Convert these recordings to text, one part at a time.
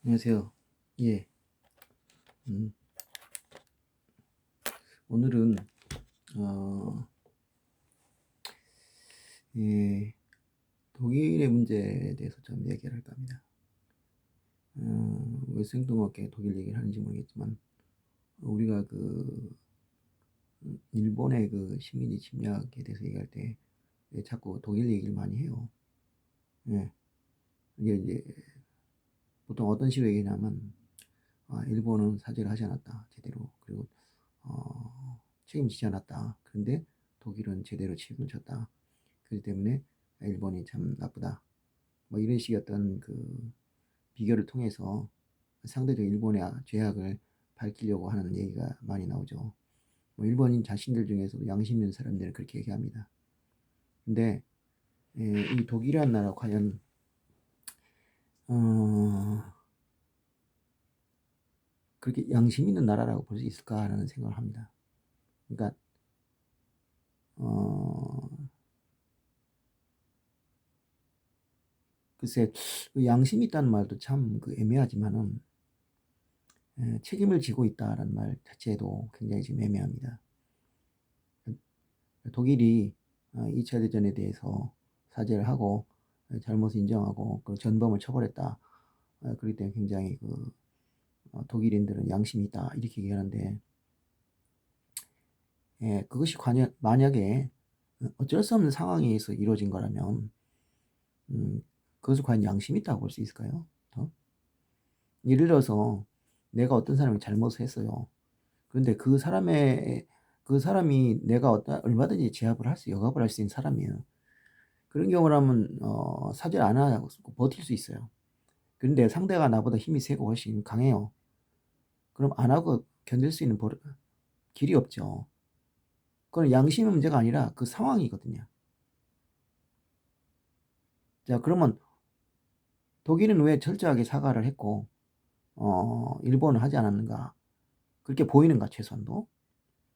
안녕하세요. 예. 음, 오늘은 어, 예, 독일의 문제에 대해서 좀 얘기를 할까 합니다. 왜 생뚱맞게 독일 얘기를 하는지 모르겠지만 우리가 일본의 그 식민지 침략에 대해서 얘기할 때 자꾸 독일 얘기를 많이 해요. 예. 이게 이제 보통 어떤 식으로 얘기냐면 일본은 사죄를 하지 않았다 제대로. 그리고 책임지지 않았다. 그런데 독일은 제대로 책임을 졌다. 그렇기 때문에 일본이 참 나쁘다. 뭐 이런 식의 어떤 그 비교를 통해서 상대적 일본의 죄악을 밝히려고 하는 얘기가 많이 나오죠. 뭐 일본인 자신들 중에서도 양심 있는 사람들은 그렇게 얘기합니다. 근데 이 독일이라는 나라 과연 어, 그렇게 양심 있는 나라라고 볼 수 있을까라는 생각을 합니다. 그러니까 어, 글쎄 그 양심 있다는 말도 참 그 애매하지만은 책임을 지고 있다라는 말 자체도 굉장히 지금 애매합니다. 독일이 2차 대전에 대해서 사죄를 하고 잘못을 인정하고 그 전범을 처벌했다. 그렇기 때문에 굉장히 독일인들은 양심이 있다 이렇게 얘기하는데 그것이 만약에 어쩔 수 없는 상황에서 이루어진 거라면 음, 그것을 과연 양심이 있다고 볼 수 있을까요? 예를 들어서 내가 어떤 사람이 잘못을 했어요. 그런데 그 사람이 내가 얼마든지 제압을 역압을 할 수 있는 사람이에요. 그런 경우라면 사죄를 안 하고 버틸 수 있어요. 그런데 상대가 나보다 힘이 세고 훨씬 강해요. 그럼 안 하고 견딜 수 있는 길이 없죠. 그건 양심의 문제가 아니라 그 상황이거든요. 자, 그러면 독일은 왜 철저하게 사과를 했고 일본은 하지 않았는가? 그렇게 보이는가 최소한도?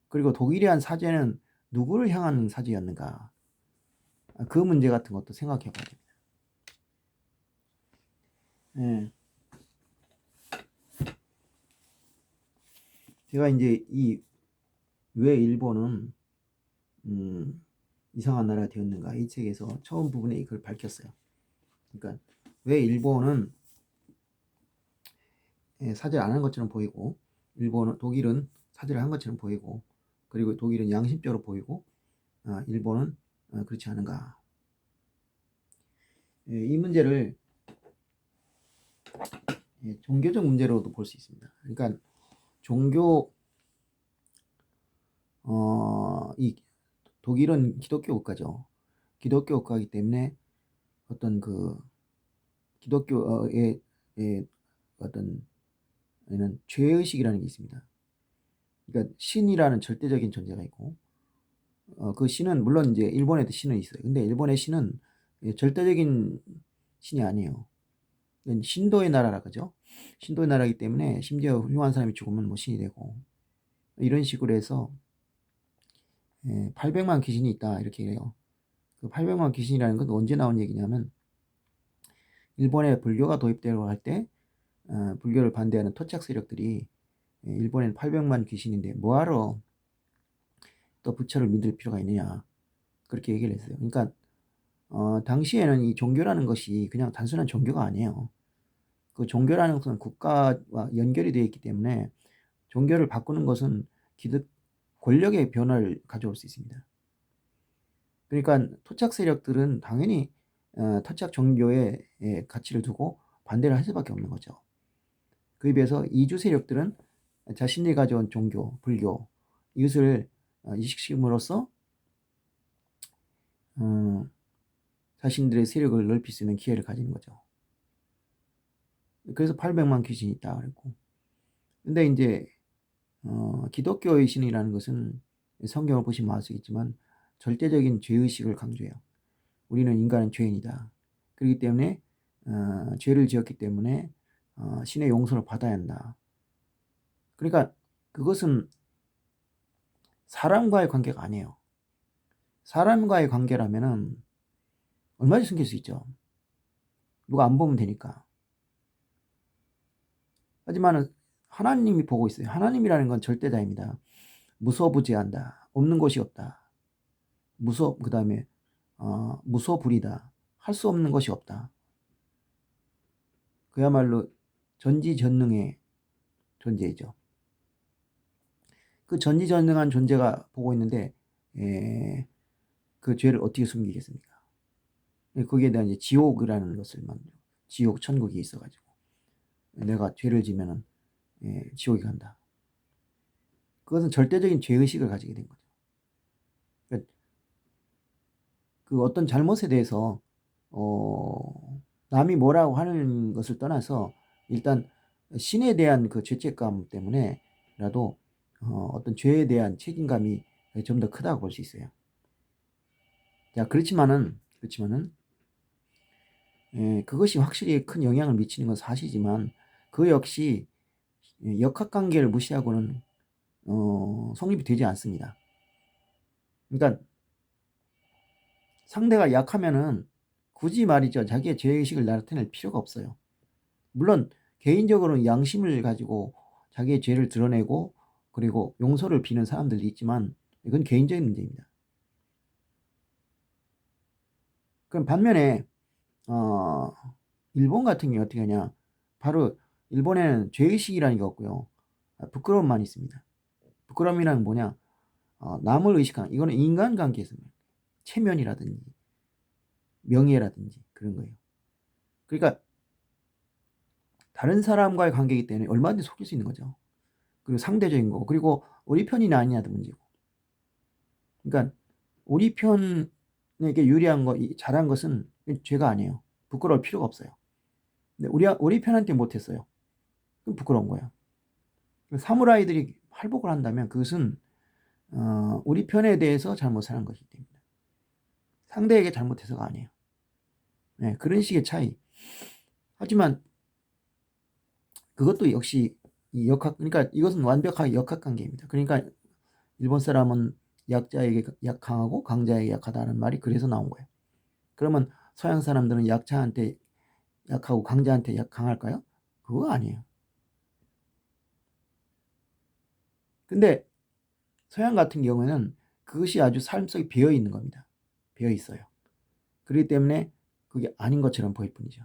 그리고 독일이 한 사죄는 누구를 향한 사죄였는가? 그 문제 같은 것도 생각해 봐야 됩니다. 예. 제가 이제 왜 일본은 음, 이상한 나라가 되었는가 이 책에서 처음 부분에 이걸 밝혔어요. 그러니까 왜 일본은 사죄를 안 한 것처럼 보이고 독일은 사죄를 한 것처럼 보이고 그리고 독일은 양심적으로 보이고 일본은 그렇지 않은가. 이 문제를 종교적 문제로도 볼 수 있습니다. 그러니까 이 독일은 기독교 국가죠. 기독교 국가이기 때문에 어떤 기독교의 어떤 죄의식이라는 게 있습니다. 그러니까 신이라는 절대적인 존재가 있고 그 신은 물론 이제 일본에도 신은 있어요. 근데 일본의 신은 절대적인 신이 아니에요. 신도의 나라라 그죠? 신도의 나라이기 때문에 심지어 훌륭한 사람이 죽으면 뭐 신이 되고 이런 식으로 해서 800만 귀신이 있다 이렇게 해요. 그 800만 귀신이라는 건 언제 나온 얘기냐면 일본에 불교가 도입되려고 할 때 불교를 반대하는 토착 세력들이 일본에는 800만 귀신인데 뭐하러 또 부처를 믿을 필요가 있느냐 그렇게 얘기를 했어요. 그러니까 당시에는 이 종교라는 것이 그냥 단순한 종교가 아니에요. 그 종교라는 것은 국가와 연결이 되어 있기 때문에 종교를 바꾸는 것은 기득 권력의 변화를 가져올 수 있습니다. 그러니까 토착 세력들은 당연히 토착 종교의 가치를 두고 반대를 할 수밖에 없는 거죠. 그에 비해서 이주 세력들은 자신이 가져온 종교, 불교 이것을 이식심으로써 자신들의 세력을 넓힐 수 있는 기회를 가지는 거죠. 그래서 800만 귀신이 있다 그랬고. 근데 이제 기독교의 신이라는 것은 성경을 보시면 알 수 있지만 절대적인 죄의식을 강조해요. 우리는 인간은 죄인이다. 그렇기 때문에 죄를 지었기 때문에 신의 용서를 받아야 한다. 그러니까 그것은 사람과의 관계가 아니에요. 사람과의 관계라면은 얼마든지 숨길 수 있죠. 누가 안 보면 되니까. 하지만은 하나님이 보고 있어요. 하나님이라는 건 절대자입니다. 무소부재한다. 없는 것이 없다. 그다음에 무소불이다. 할 수 없는 것이 없다. 그야말로 전지전능의 존재이죠. 그 전지전능한 존재가 보고 있는데 그 죄를 어떻게 숨기겠습니까? 거기에 대한 이제 지옥이라는 것을 만들고, 지옥 천국이 있어가지고 내가 죄를 지면은 지옥에 간다. 그것은 절대적인 죄의식을 가지게 된 거죠. 그러니까 그 어떤 잘못에 대해서 남이 뭐라고 하는 것을 떠나서 일단 신에 대한 그 죄책감 때문에라도 어떤 죄에 대한 책임감이 좀 더 크다고 볼 수 있어요. 자, 그렇지만은 그것이 확실히 큰 영향을 미치는 건 사실이지만 그 역시 역학관계를 무시하고는 성립이 되지 않습니다. 그러니까 상대가 약하면은 굳이 말이죠. 자기의 죄의식을 나타낼 필요가 없어요. 물론 개인적으로는 양심을 가지고 자기의 죄를 드러내고 그리고 용서를 비는 사람들이 있지만 이건 개인적인 문제입니다. 그럼 반면에 일본 같은 경우 어떻게 하냐? 바로 일본에는 죄의식이라는 게 없고요. 부끄러움만 있습니다. 부끄러움이란 뭐냐? 남을 의식하는, 이거는 인간관계에서 체면이라든지 명예라든지 그런 거예요. 그러니까 다른 사람과의 관계이기 때문에 얼마든지 속일 수 있는 거죠. 그리고 상대적인 거, 그리고 우리 편이냐 아니냐도 문제고. 그러니까 우리 편에게 유리한 거, 잘한 것은 죄가 아니에요. 부끄러울 필요가 없어요. 근데 우리 편한테 못했어요. 그럼 부끄러운 거야. 사무라이들이 할복을 한다면 그것은 우리 편에 대해서 잘못을 한 것이기 때문에 상대에게 잘못해서가 아니에요. 네, 그런 식의 차이. 하지만 그것도 역시 그러니까 이것은 완벽하게 역학관계입니다. 그러니까 일본 사람은 약자에게 강하고 강자에게 약하다는 말이 그래서 나온 거예요. 그러면 서양 사람들은 약자한테 약하고 강자한테 강할까요? 그거 아니에요. 근데 서양 같은 경우에는 그것이 아주 삶 속에 배어 있는 겁니다. 배어 있어요. 그렇기 때문에 그게 아닌 것처럼 보일 뿐이죠.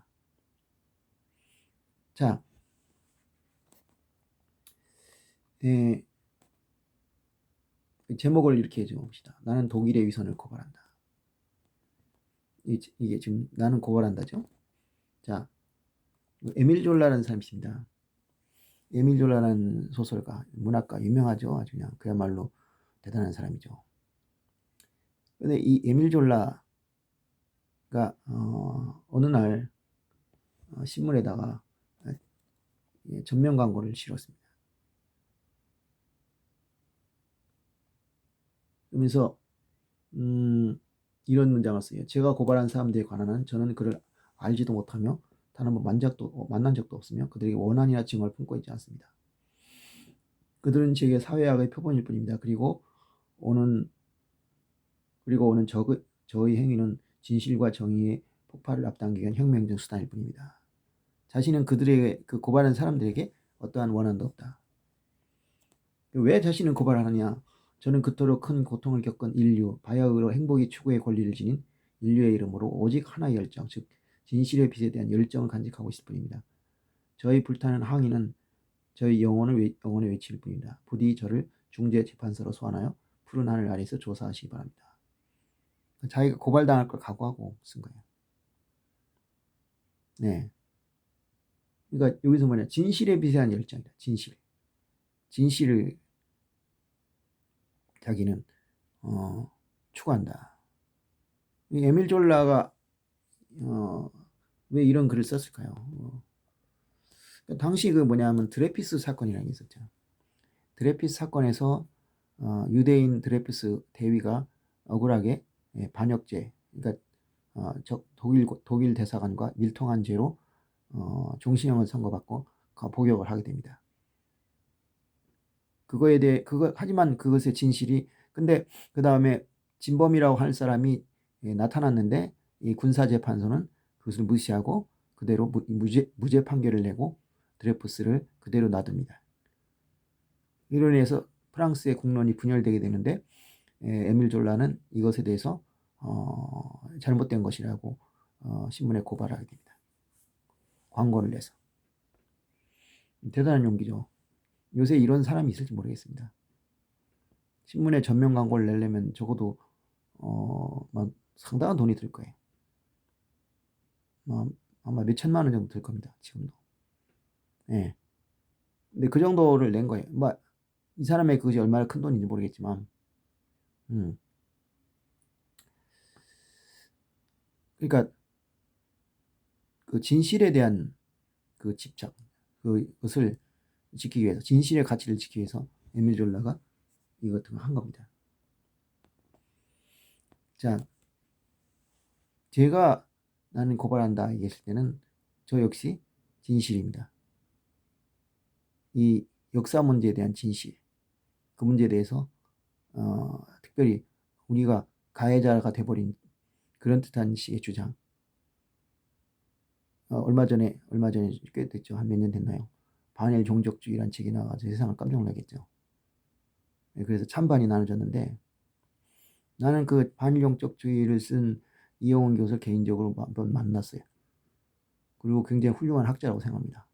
자, 제목을 이렇게 해줍시다. 나는 독일의 위선을 고발한다. 이게 지금 나는 고발한다죠. 자, 에밀 졸라라는 사람이 있습니다. 에밀 졸라라는 소설가, 문학가 유명하죠. 아주 그냥 그야말로 대단한 사람이죠. 근데 이 에밀 졸라가 어느 날 신문에다가 전면 광고를 실었습니다. 그러면서 이런 문장을 써요. 제가 고발한 사람들에 관한은 저는 그를 알지도 못하며 단 한 번 만난 적도 없으며 그들에게 원한이나 증오를 품고 있지 않습니다. 그들은 제게 사회학의 표본일 뿐입니다. 그리고 오는 저의 행위는 진실과 정의의 폭발을 앞당기기 위한 혁명적 수단일 뿐입니다. 자신은 그들에게 그 고발한 사람들에게 어떠한 원한도 없다. 왜 자신은 고발하느냐? 저는 그토록 큰 고통을 겪은 인류, 바야흐로 행복의 추구의 권리를 지닌 인류의 이름으로 오직 하나의 열정, 즉 진실의 빛에 대한 열정을 간직하고 있을 뿐입니다. 저의 불타는 항의는 저희 영혼의 외칠 뿐입니다. 부디 저를 중재 재판소로 소환하여 푸른 하늘 아래서 조사하시기 바랍니다. 자기가 고발당할 걸 각오하고 쓴 거예요. 네. 그러니까 여기서 뭐냐? 진실에 비대한 열정이다. 진실을 자기는 추구한다. 에밀 졸라가 왜 이런 글을 썼을까요? 당시 그 뭐냐면 드레피스 사건이라는 게 있었죠. 드레피스 사건에서 유대인 드레피스 대위가 억울하게 반역죄, 그러니까 독일 대사관과 밀통한 죄로 종신형을 선고받고 복역을 하게 됩니다. 하지만 그것의 진실이, 근데 그 다음에 진범이라고 할 사람이 나타났는데 이 군사재판소는 그것을 무시하고 그대로 무죄 판결을 내고 드레푸스를 그대로 놔둡니다. 이로 인해서 프랑스의 국론이 분열되게 되는데 에밀 졸라는 이것에 대해서 잘못된 것이라고 신문에 고발하게 됩니다. 광고를 내서. 대단한 용기죠. 요새 이런 사람이 있을지 모르겠습니다. 신문에 전면 광고를 내려면 적어도 막 상당한 돈이 들 거예요. 아마 몇 천만 원 정도 들 겁니다. 지금도. 예. 근데 그 정도를 낸 거예요. 이 사람의 그것이 얼마나 큰 돈인지 모르겠지만, 그러니까 그 진실에 대한 그 집착, 그것을 지키기 위해서, 진실의 가치를 지키기 위해서 에밀 졸라가 이것 등을 한 겁니다. 자, 제가 나는 고발한다 얘기했을 때는 저 역시 진실입니다. 이 역사 문제에 대한 진실, 그 문제에 대해서 특별히 우리가 가해자가 돼버린 그런 듯한 식의 주장. 얼마 전에 꽤 됐죠. 한 몇 년 됐나요? 반일 종족주의란 책이 나와서 세상을 깜짝 놀라겠죠. 그래서 찬반이 나눠졌는데, 나는 그 반일 종족주의를 쓴 이영훈 교수를 개인적으로 한번 만났어요. 그리고 굉장히 훌륭한 학자라고 생각합니다.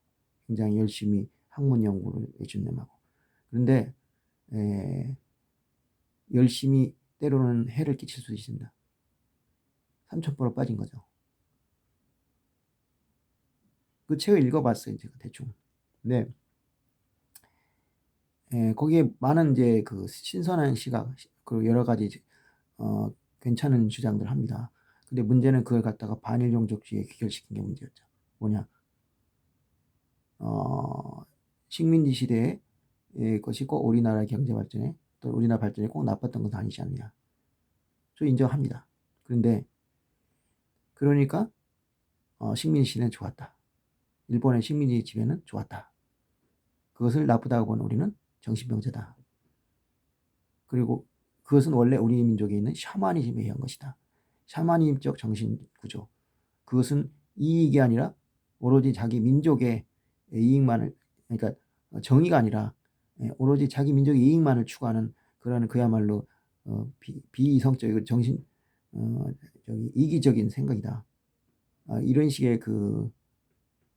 굉장히 열심히 학문 연구를 해준다고. 그런데 열심히 때로는 해를 끼칠 수 있습니다. 삼천포로 빠진 거죠. 그 책을 읽어봤어요, 제가 대충. 근데 거기에 많은 이제 그 신선한 시각, 그리고 여러 가지 괜찮은 주장들 합니다. 근데 문제는 그걸 갖다가 반일 종족주의에 귀결시킨 게 문제였죠. 뭐냐? 식민지 시대의 것이 꼭 우리나라 경제 발전에, 또 우리나라 발전에 꼭 나빴던 건 아니지 않느냐. 저 인정합니다. 그런데 그러니까 식민지 시대는 좋았다. 일본의 식민지 지배는 좋았다. 그것을 나쁘다고 보는 우리는 정신병자다. 그리고 그것은 원래 우리 민족에 있는 샤머니즘에 의한 것이다. 샤머니즘적 정신구조. 그것은 이익이 아니라 오로지 자기 민족의 이익만을, 그러니까 정의가 아니라 오로지 자기 민족의 이익만을 추구하는 그러한 그야말로 비이성적이고 이기적인 생각이다. 이런 식의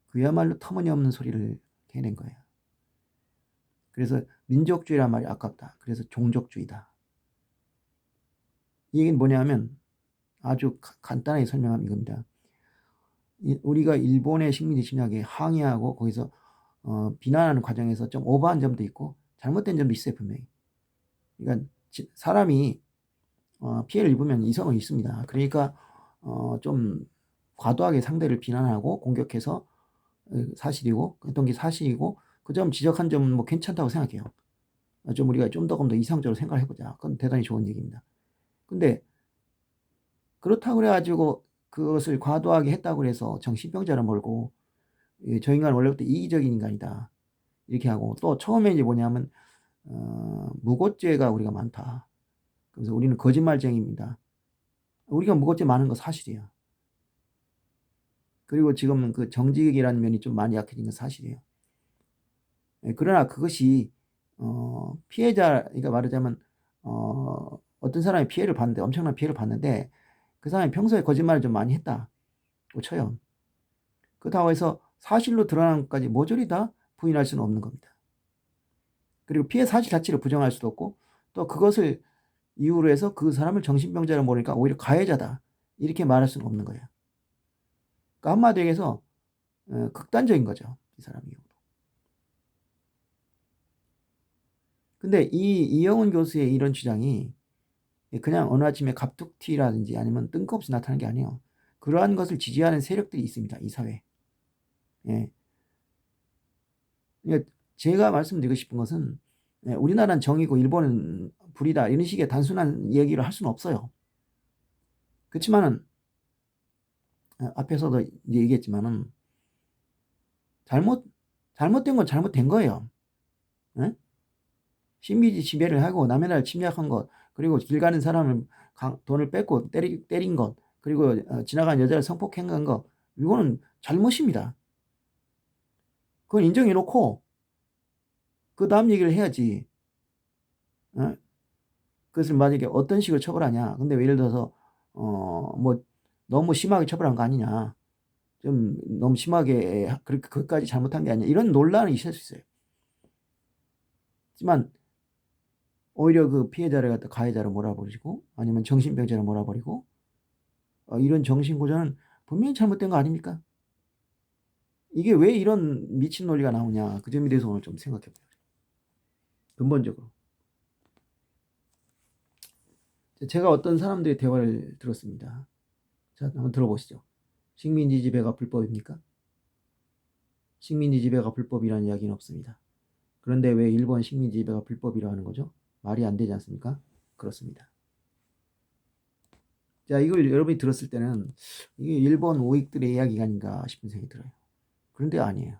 그야말로 터무니없는 소리를 해낸 거예요. 그래서 민족주의란 말이 아깝다. 그래서 종족주의다. 이 얘기는 뭐냐면 아주 간단하게 설명하면 이겁니다. 우리가 일본의 식민지 침략에 항의하고 거기서 비난하는 과정에서 좀 오버한 점도 있고 잘못된 점도 있어요, 분명히. 그러니까 사람이 피해를 입으면 이성은 있습니다. 그러니까 좀 과도하게 상대를 비난하고 공격해서 사실이고 어떤 게 사실이고 그 점 지적한 점은 뭐 괜찮다고 생각해요. 좀 우리가 좀 더 이상적으로 생각을 해보자. 그건 대단히 좋은 얘기입니다. 근데 그렇다고 그래가지고 그것을 과도하게 했다고 해서 정신병자를 몰고 저 인간은 원래부터 이기적인 인간이다. 이렇게 하고 또 처음에 이제 뭐냐면 무고죄가 우리가 많다. 그래서 우리는 거짓말쟁이입니다. 우리가 무고죄 많은 거 사실이에요. 그리고 지금은 그 정직이라는 면이 좀 많이 약해진 건 사실이에요. 그러나 그것이 피해자, 그러니까 말하자면 어떤 사람이 피해를 봤는데 엄청난 피해를 봤는데 그 사람이 평소에 거짓말을 좀 많이 했다고 쳐요. 그렇다고 해서 사실로 드러난 것까지 모조리 다 부인할 수는 없는 겁니다. 그리고 피해 사실 자체를 부정할 수도 없고 또 그것을 이유로 해서 그 사람을 정신병자로 모르니까 오히려 가해자다 이렇게 말할 수는 없는 거예요. 그러니까 한마디로 얘기해서 극단적인 거죠, 이 사람이. 근데 이 이영훈 교수의 이런 주장이 그냥 어느 아침에 갑툭튀라든지 아니면 뜬금없이 나타나는 게 아니에요. 그러한 것을 지지하는 세력들이 있습니다, 이 사회에. 예. 그러니까 제가 말씀드리고 싶은 것은 우리나라는 정이고 일본은 불이다 이런 식의 단순한 얘기를 할 수는 없어요. 그렇지만은 앞에서도 이제 얘기했지만은 잘못된 건 잘못된 거예요. 예? 식민지 지배를 하고 남의 나라를 침략한 것, 그리고 길 가는 사람을 돈을 뺏고 때린 것, 그리고 지나가는 여자를 성폭행한 것, 이거는 잘못입니다. 그건 인정해 놓고 그 다음 얘기를 해야지. 어? 그것을 만약에 어떤 식으로 처벌하냐. 근데 예를 들어서 뭐 너무 심하게 처벌한 거 아니냐. 좀 너무 심하게 그렇게 그것까지 잘못한 게 아니냐. 이런 논란이 있을 수 있어요. 하지만 오히려 그 피해자를 갖다 가해자로 몰아버리고 아니면 정신병자로 몰아버리고 이런 정신고전은 분명히 잘못된 거 아닙니까? 이게 왜 이런 미친 논리가 나오냐. 그 점에 대해서 오늘 좀 생각해 보자. 근본적으로. 제가 어떤 사람들의 대화를 들었습니다. 자, 한번 들어보시죠. 식민지 지배가 불법입니까? 식민지 지배가 불법이라는 이야기는 없습니다. 그런데 왜 일본 식민지 지배가 불법이라고 하는 거죠? 말이 안 되지 않습니까? 그렇습니다. 자, 이걸 여러분이 들었을 때는 이게 일본 우익들의 이야기가 아닌가 싶은 생각이 들어요. 그런데 아니에요.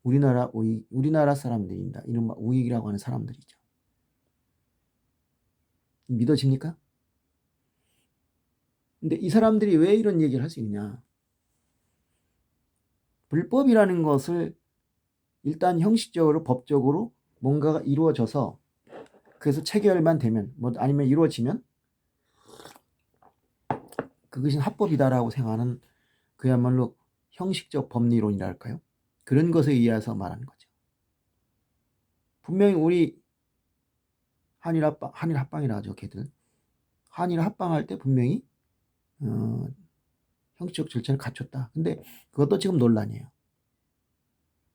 우리나라 사람들입니다. 이른바 우익이라고 하는 사람들이죠. 믿어집니까? 근데 이 사람들이 왜 이런 얘기를 할 수 있냐? 불법이라는 것을 일단 형식적으로 법적으로 뭔가가 이루어져서 그래서 체결만 되면 뭐 아니면 이루어지면 그것이 합법이다라고 생각하는 그야말로 형식적 법리론이랄까요? 그런 것에 의해서 말하는 거죠. 분명히 우리 한일 합방이라 하죠, 걔들. 한일 합방할 때 분명히 형식적 절차를 갖췄다. 근데 그것도 지금 논란이에요.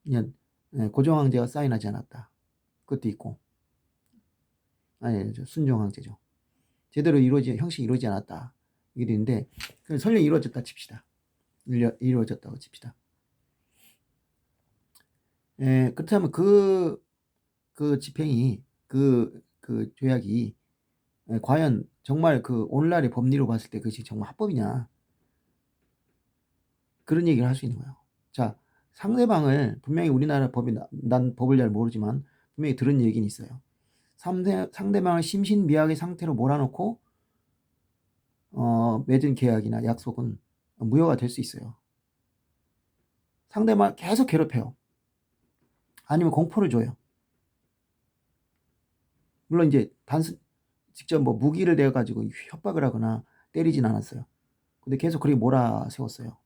그냥 고종황제가 사인하지 않았다. 그것도 있고. 아니, 순종황제죠. 제대로 형식이 이루어지지 않았다. 이게 되는데 설령 이루어졌다 칩시다. 이루어졌다고 칩시다. 그렇다면 그 집행이 그 조약이 과연 정말 그 오늘날의 법리로 봤을 때 그것이 정말 합법이냐, 그런 얘기를 할 수 있는 거예요. 자, 상대방을 분명히 우리나라 법이 난 법을 잘 모르지만 분명히 들은 얘기는 있어요. 상대방을 심신미약의 상태로 몰아놓고 맺은 계약이나 약속은 무효가 될 수 있어요. 상대방을 계속 괴롭혀요. 아니면 공포를 줘요. 물론 이제 직접 뭐 무기를 대가지고 협박을 하거나 때리진 않았어요. 근데 계속 그렇게 몰아세웠어요.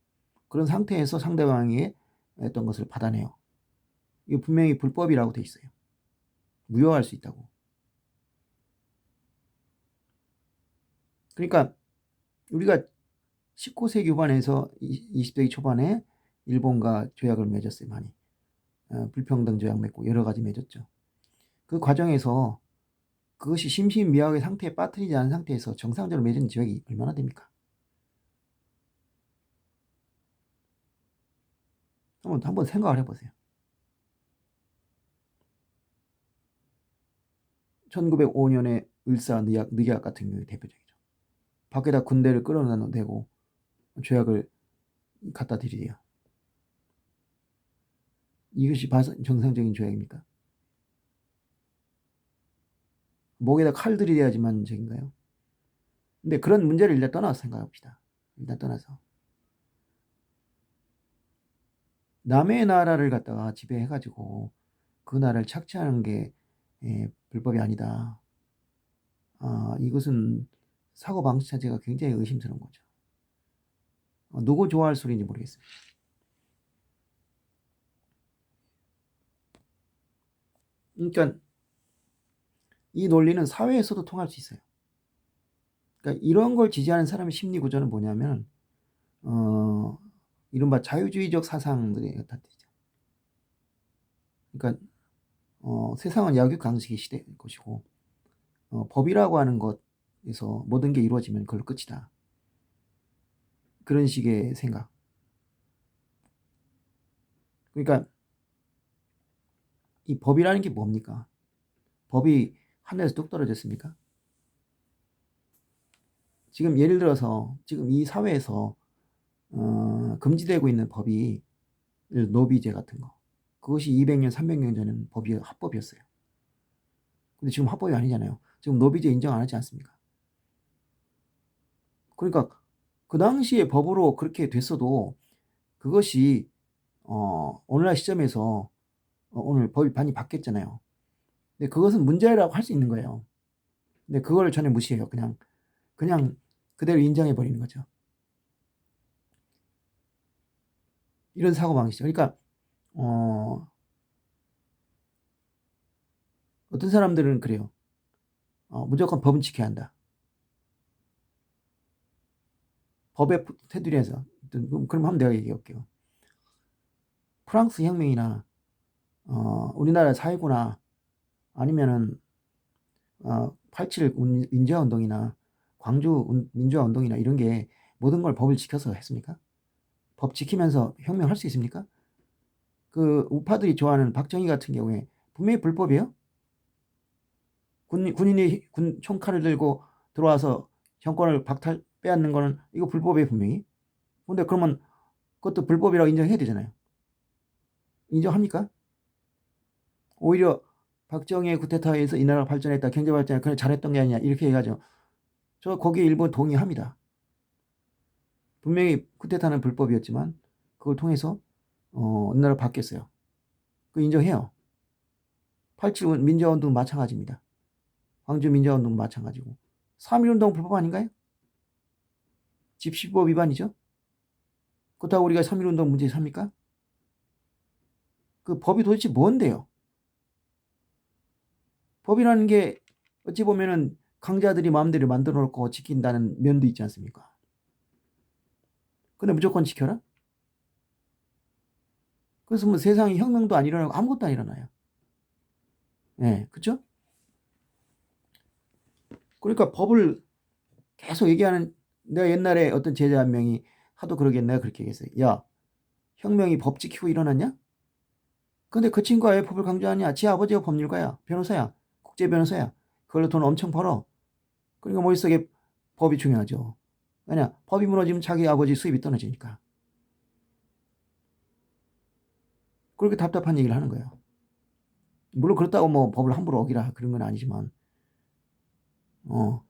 그런 상태에서 상대방이 했던 것을 받아내요. 이거 분명히 불법이라고 돼 있어요. 무효할 수 있다고. 그러니까 우리가 19세기 후반에서 20세기 초반에 일본과 조약을 맺었어요. 많이. 불평등 조약 맺고 여러 가지 맺었죠. 그 과정에서 그것이 심신미약의 상태에 빠뜨리지 않은 상태에서 정상적으로 맺은 조약이 얼마나 됩니까? 한번 생각을 해보세요. 1905년에 을사늑약 같은 경우에 대표적이죠. 밖에다 군대를 끌어내고 조약을 갖다 드리래요. 이것이 정상적인 조약입니까? 목에다 칼 들이대야지만 적인가요? 근데 그런 문제를 일단 떠나서 생각합시다. 일단 떠나서 남의 나라를 갖다가 지배해가지고 그 나라를 착취하는 게 불법이 아니다. 이것은 사고방식 자체가 굉장히 의심스러운 거죠. 누구 좋아할 소리인지 모르겠습니다. 그러니까 이 논리는 사회에서도 통할 수 있어요. 그러니까 이런 걸 지지하는 사람의 심리 구조는 뭐냐면 이른바 자유주의적 사상들의 뜻이죠. 그러니까 세상은 약육강식의 시대일 것이고 법이라고 하는 것에서 모든 게 이루어지면 그걸로 끝이다. 그런 식의 생각. 그러니까 이 법이라는 게 뭡니까? 법이 하늘에서 뚝 떨어졌습니까? 지금 예를 들어서 지금 이 사회에서 금지되고 있는 법이 노비제 같은 거. 그것이 200년, 300년 전에는 합법이었어요. 근데 지금 합법이 아니잖아요. 지금 노비제 인정 안 하지 않습니까? 그러니까 그 당시에 법으로 그렇게 됐어도 그것이 오늘날 시점에서 오늘 법이 많이 바뀌었잖아요. 근데 그것은 문제라고 할 수 있는 거예요. 근데 그걸 전혀 무시해요. 그냥 그대로 인정해 버리는 거죠. 이런 사고방식이죠. 그러니까 어떤 사람들은 그래요. 무조건 법은 지켜야 한다. 법의 테두리에서. 그럼 한번 내가 얘기해 볼게요. 프랑스 혁명이나 우리나라 사회구나 아니면은 87 민주화 운동이나 광주 민주화 운동이나 이런 게 모든 걸 법을 지켜서 했습니까? 법 지키면서 혁명할 수 있습니까? 그 우파들이 좋아하는 박정희 같은 경우에 분명히 불법이에요. 군인이 총칼을 들고 들어와서 정권을 빼앗는 거는 이거 불법이에요, 분명히. 근데 그러면 그것도 불법이라고 인정해야 되잖아요. 인정합니까? 오히려 박정희의 쿠데타에 의해서 이 나라가 발전했다, 경제 발전에 그래 잘했던 게 아니냐 이렇게 얘기하죠. 저 거기에 일본 동의합니다. 분명히 쿠데타는 불법이었지만 그걸 통해서 이 나라 바뀌었어요. 그 인정해요. 87 민주화운동 마찬가지입니다. 광주 민주화운동 마찬가지고. 3.1운동 불법 아닌가요? 집시법 위반이죠. 그렇다고 우리가 3.1운동 문제 삼니까? 그 법이 도대체 뭔데요? 법이라는 게 어찌 보면은 강자들이 마음대로 만들어 놓고 지킨다는 면도 있지 않습니까? 근데 무조건 지켜라? 그래서 뭐 세상에 혁명도 안 일어나고 아무것도 안 일어나요. 예, 그쵸? 그러니까 법을 계속 얘기하는, 내가 옛날에 어떤 제자 한 명이 하도 그러겠네, 내가 그렇게 얘기했어요. 야, 혁명이 법 지키고 일어났냐? 근데 그 친구가 왜 법을 강조하냐? 지 아버지가 법률가야, 변호사야, 국제 변호사야. 그걸로 돈 엄청 벌어. 그러니까 머릿속에 법이 중요하죠. 왜냐, 법이 무너지면 자기 아버지 수입이 떨어지니까. 그렇게 답답한 얘기를 하는 거예요. 물론 그렇다고 뭐 법을 함부로 어기라 그런 건 아니지만,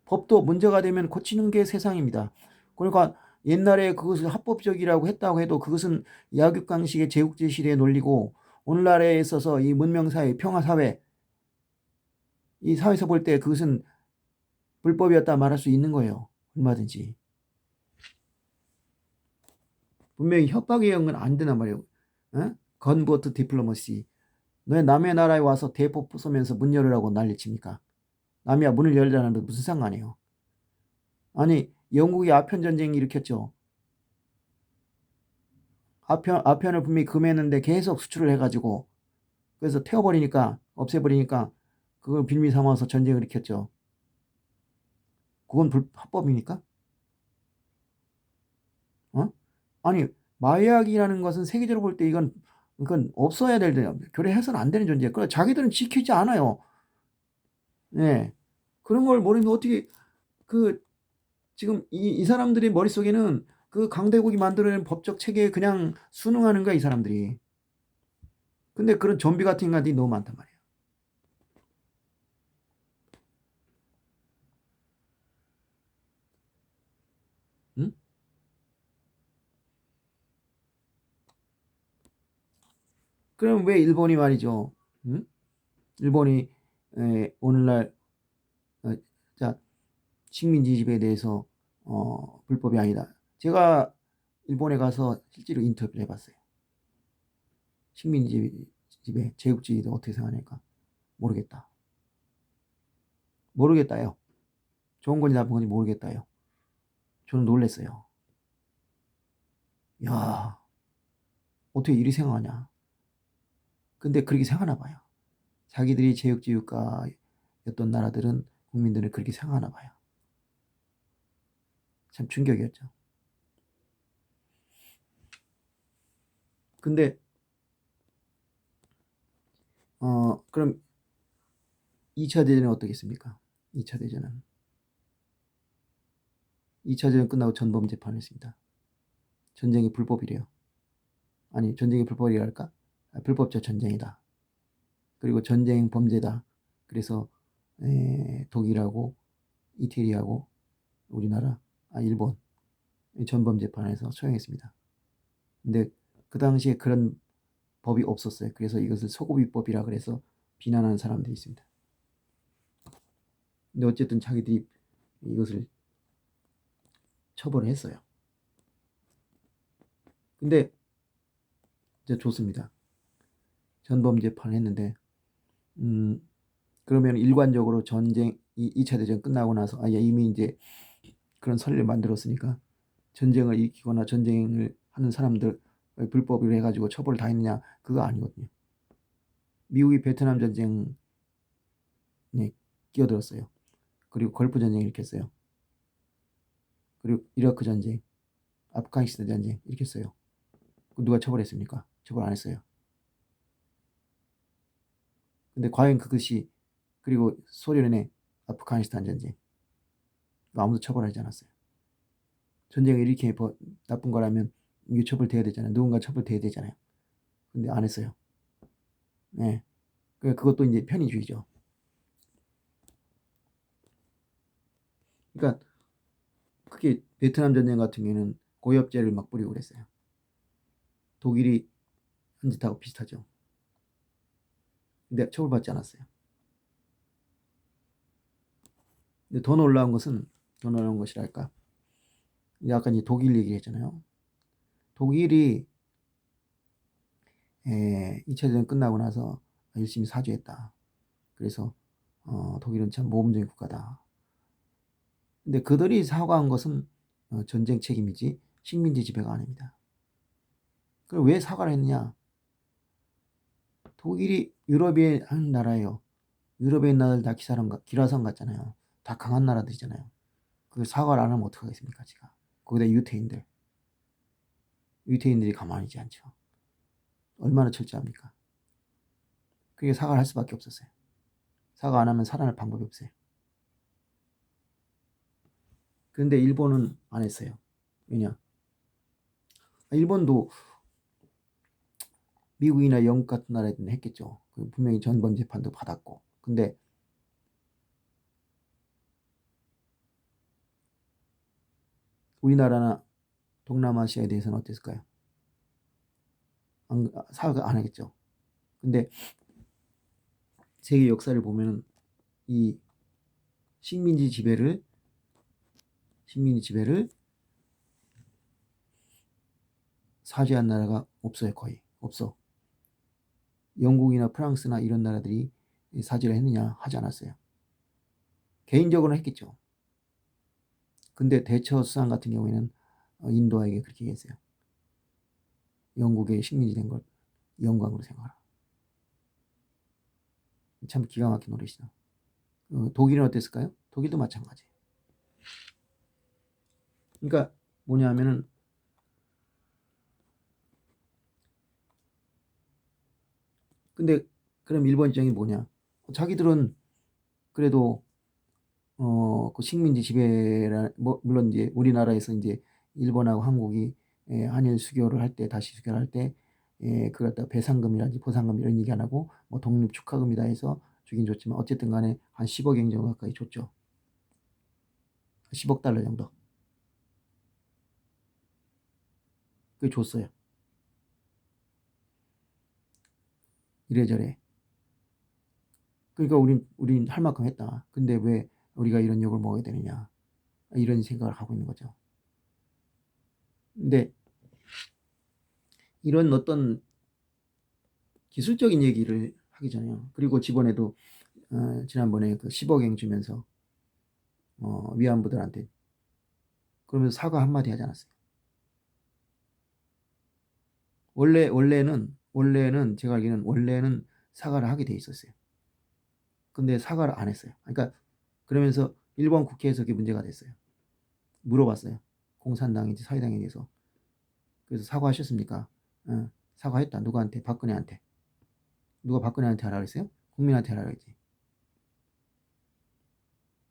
법도 문제가 되면 고치는 게 세상입니다. 그러니까 옛날에 그것을 합법적이라고 했다고 해도 그것은 약육강식의 제국주의 시대의 논리고, 오늘날에 있어서 이 문명사회, 평화사회, 이 사회에서 볼 때 그것은 불법이었다 말할 수 있는 거예요. 얼마든지. 분명히 협박에 의한 건 안 되단 말이에요. 건버트 디플로머시. 너 남의 나라에 와서 대포 부수면서 문 열으라고 난리칩니까? 남이야 문을 열자는 데 무슨 상관이에요? 아니, 영국이 아편 전쟁 일으켰죠. 아편을 분명히 금했는데 계속 수출을 해가지고, 그래서 태워버리니까, 없애버리니까 그걸 빌미 삼아서 전쟁을 일으켰죠. 그건 합법입니까? 어? 아니, 마약이라는 것은 세계적으로 볼 때 이건 없어야 될, 교류해서는 안 되는 존재예요. 그래, 자기들은 지키지 않아요. 네. 그런 걸 모르면 어떻게, 그, 지금 이 사람들의 머릿속에는 그 강대국이 만들어낸 법적 체계에 그냥 순응하는 거야, 이 사람들이. 근데 그런 좀비 같은 인간들이 너무 많단 말이에요. 응? 그럼 왜 일본이 말이죠? 응? 일본이 오늘날 어, 자 식민지 지배에 대해서 불법이 아니다. 제가 일본에 가서 실제로 인터뷰를 해봤어요. 식민지 지배, 제국주의도 어떻게 생각하니까 모르겠다. 모르겠다요. 좋은 건지 나쁜 건지 모르겠다요. 저는 놀랐어요. 야, 어떻게 이리 생각하냐. 근데 그렇게 생각하나 봐요. 자기들이 제국주의국가였던 나라들은 국민들은 그렇게 생각하나 봐요. 참 충격이었죠. 근데 그럼 2차 대전은 어떻겠습니까? 2차 대전은 2차 대전 끝나고 전범 재판을 했습니다. 전쟁이 불법이래요. 아니, 전쟁이 불법이랄까? 불법적 전쟁이다. 그리고 전쟁 범죄다. 그래서 독일하고 이태리하고 우리나라, 일본 전범 재판에서 처형했습니다. 근데 그 당시에 그런 법이 없었어요. 그래서 이것을 소고비법이라 그래서 비난하는 사람들이 있습니다. 근데 어쨌든 자기들이 이것을 처벌을 했어요. 근데 이제 좋습니다. 전범 재판을 했는데 그러면 일관적으로 전쟁 2차 대전 끝나고 나서 이미 이제 그런 선례를 만들었으니까 전쟁을 일으키거나 전쟁을 하는 사람들 불법으로 해가지고 처벌을 다 했느냐, 그거 아니거든요. 미국이 베트남 전쟁에 끼어들었어요. 그리고 걸프 전쟁을 일으켰어요. 그리고 이라크 전쟁, 아프가니스탄 전쟁 일으켰어요. 누가 처벌했습니까? 처벌 안 했어요. 근데 과연 그것이, 그리고 소련의 아프가니스탄 전쟁 아무도 처벌하지 않았어요. 전쟁을 이렇게 나쁜 거라면 이게 처벌돼야 되잖아요. 누군가 처벌돼야 되잖아요. 근데 안 했어요. 네. 그것도 이제 편의주의죠. 그러니까 그게 베트남 전쟁 같은 경우에는 고엽제를 막 뿌리고 그랬어요. 독일이 한 짓하고 비슷하죠. 근데 처벌받지 않았어요. 근데 더 놀라운 것이랄까. 아까 이제 독일 얘기했잖아요. 독일이 2차 대전 끝나고 나서 열심히 사죄했다. 그래서 독일은 참 모범적인 국가다. 근데 그들이 사과한 것은 전쟁 책임이지 식민지 지배가 아닙니다. 그럼 왜 사과를 했느냐? 독일이 유럽의 한 나라예요. 유럽의 나라들 다 기라성 같잖아요. 다 강한 나라들이잖아요. 그걸 사과를 안 하면 어떡하겠습니까, 제가. 거기다 유태인들이 가만히 있지 않죠. 얼마나 철저합니까? 그게 사과를 할 수밖에 없었어요. 사과 안 하면 살아날 방법이 없어요. 그런데 일본은 안 했어요. 왜냐? 일본도 미국이나 영국 같은 나라에는 했겠죠. 분명히 전범 재판도 받았고. 근데 우리나라나 동남아시아에 대해서는 어땠을까요? 사과 안 하겠죠. 근데 세계 역사를 보면 이 식민지 지배를 사죄한 나라가 없어요. 거의 없어. 영국이나 프랑스나 이런 나라들이 사죄를 했느냐? 하지 않았어요. 개인적으로는 했겠죠. 근데 대처 수상 같은 경우에는 인도에게 그렇게 얘기했어요. 영국의 식민지 된 걸 영광으로 생각하라. 참 기가 막힌 노릇이죠. 독일은 어땠을까요? 독일도 마찬가지. 그러니까 뭐냐 하면은 근데 그럼 일본 입장이 뭐냐? 자기들은 그래도 그 식민지 지배라, 물론 이제 우리나라에서 이제 일본하고 한국이 한일 수교를 할 때, 다시 수교를 할 때 그걸 갖다 배상금이라든지 보상금 이런 얘기 안 하고 뭐 독립 축하금이다 해서 주긴 줬지만 어쨌든 간에 한 10억 엔 정도 가까이 줬죠. 10억 달러 정도. 그게 줬어요. 이래저래. 그러니까 우린 할 만큼 했다. 근데 왜 우리가 이런 욕을 먹어야 되느냐? 이런 생각을 하고 있는 거죠. 근데 이런 어떤 기술적인 얘기를 하기 전에요. 그리고 지번에도 지난번에 그 10억엔 주면서 위안부들한테 그러면서 사과 한마디 하지 않았어요. 원래는 제가 알기로는 원래는 사과를 하게 돼 있었어요. 근데 사과를 안 했어요. 그러니까 그러면서 일본 국회에서 그게 문제가 됐어요. 물어봤어요. 공산당인지 사회당에 대해서. 그래서 사과하셨습니까? 사과했다. 누구한테? 박근혜한테. 누가 박근혜한테 하라 그랬어요? 국민한테 하라 그랬지.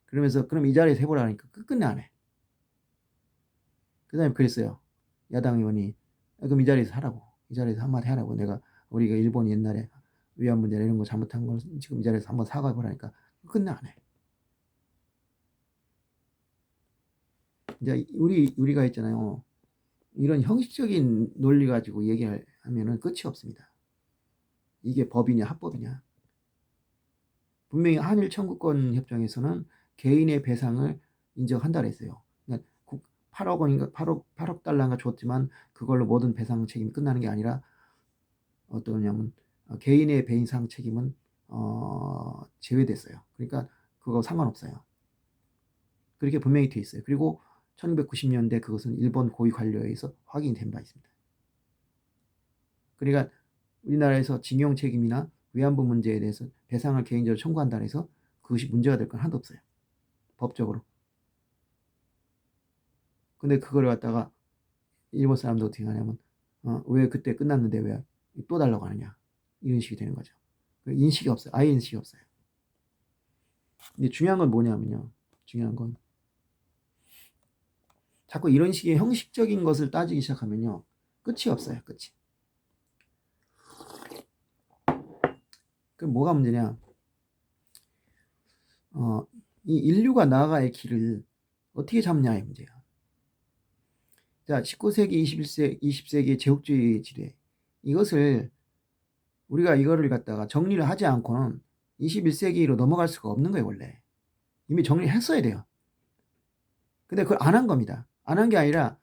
그러면서 그럼 이 자리에서 해보라 하니까 끝끝내 안 해. 그 다음에 그랬어요. 야당 의원이 그럼 이 자리에서 하라고. 이 자리에서 한마디 하라고. 우리가 일본이 옛날에 위안 문제 이런 거 잘못한 걸 지금 이 자리에서 한번 사과해보라니까 끝내 안 해. 이제 우리가 있잖아요. 이런 형식적인 논리 가지고 얘기하면은 끝이 없습니다. 이게 법이냐 합법이냐. 분명히 한일 청구권 협정에서는 개인의 배상을 인정한다 그랬어요. 그러니까 8억 원인가 8억 달러인가 줬지만 그걸로 모든 배상 책임이 끝나는 게 아니라 어떠냐면 개인의 배상 책임은 제외됐어요. 그러니까 그거 상관없어요. 그렇게 분명히 돼 있어요. 그리고 1990년대 그것은 일본 고위 관료에 의해서 확인된 바 있습니다. 그러니까 우리나라에서 징용 책임이나 위안부 문제에 대해서 배상을 개인적으로 청구한다 해서 그것이 문제가 될 건 하나도 없어요. 법적으로. 근데 그걸 갖다가 일본 사람도 어떻게 하냐면 왜 그때 끝났는데 왜 또 달라고 하느냐 이런 식이 되는 거죠. 인식이 없어요. 아예 인식이 없어요. 근데 중요한 건 뭐냐면요. 중요한 건 자꾸 이런 식의 형식적인 것을 따지기 시작하면요. 끝이 없어요. 끝이. 그럼 뭐가 문제냐. 이 인류가 나아갈 길을 어떻게 잡냐의 문제야. 자, 19세기, 20세기 제국주의 지대. 이것을 우리가 이거를 갖다가 정리를 하지 않고는 21세기로 넘어갈 수가 없는 거예요, 원래. 이미 정리를 했어야 돼요. 근데 그걸 안 한 겁니다. 안 한 게 아니라